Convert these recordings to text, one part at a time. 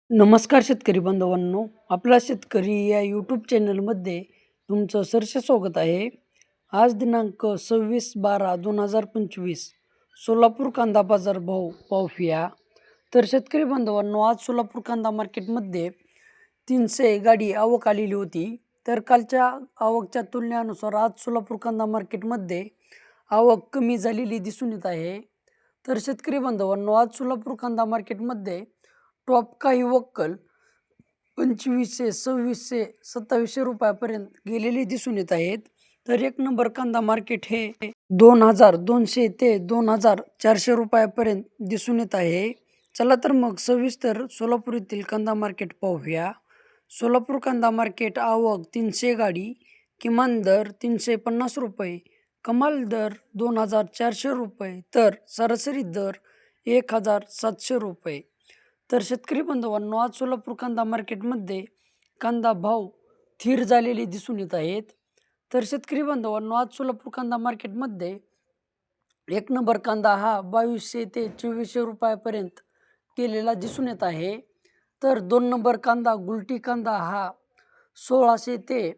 नमस्कार शेतकरी बांधवांनो, आपला शेतकरी या यूट्यूब चॅनलमध्ये तुमचं सहर्ष स्वागत आहे. आज दिनांक 26/12/2025 सोलापूर कांदा बाजार भाव पाहूया. तर शेतकरी बांधवांनो, आज सोलापूर कांदा मार्केटमध्ये 300 गाडी आवक आलेली होती. तर कालच्या आवकच्या तुलनेनुसार आज सोलापूर कांदा मार्केटमध्ये आवक कमी झालेली दिसून येत आहे. तर शेतकरी बांधवांनो, आज सोलापूर कांदा मार्केटमध्ये टॉप काही वक्कल 2500, 2600, 2700 रुपयापर्यंत गेलेले दिसून येत आहेत. तर एक नंबर कांदा मार्केट हे 2200 ते 2400 रुपयापर्यंत दिसून येत आहे. चला तर मग सविस्तर सोलापूर येथील कांदा मार्केट पाहूया. सोलापूर कांदा मार्केट आवक 300 गाडी, किमान दर 350 रुपये, कमाल दर 2400 रुपये, तर सरासरी दर 1700 रुपये. तर शेतकरी बांधवांनो, आज सोलापूर कांदा मार्केटमध्ये कांदा भाव स्थिर झालेले दिसून येत आहेत. तर शेतकरी बांधवांनो, आज सोलापूर कांदा मार्केटमध्ये एक नंबर कांदा हा 2200 ते 2400 रुपयापर्यंत गेलेला दिसून येत आहे. तर 2 नंबर कांदा गुलटी कांदा हा 1600 ते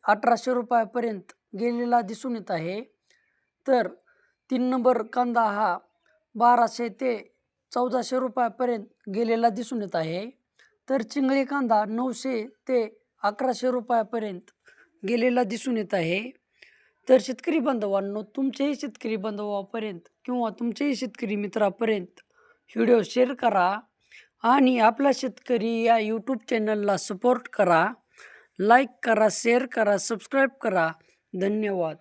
1800 रुपयापर्यंत गेलेला दिसून येत आहे. तर 3 नंबर कांदा हा 1200 ते 1400 रुपयापर्यंत गेलेला दिसून येत आहे. तर चिंगळी कांदा 900 ते 1100 रुपयापर्यंत गेलेला दिसून येत आहे. तर शेतकरी बांधवांनो, तुमच्याही शेतकरी बांधवापर्यंत किंवा तुमच्याही शेतकरी मित्रापर्यंत व्हिडिओ शेअर करा आणि आपला शेतकरी या यूट्यूब चॅनलला सपोर्ट करा. लाईक करा, शेअर करा, सबस्क्राईब करा. धन्यवाद.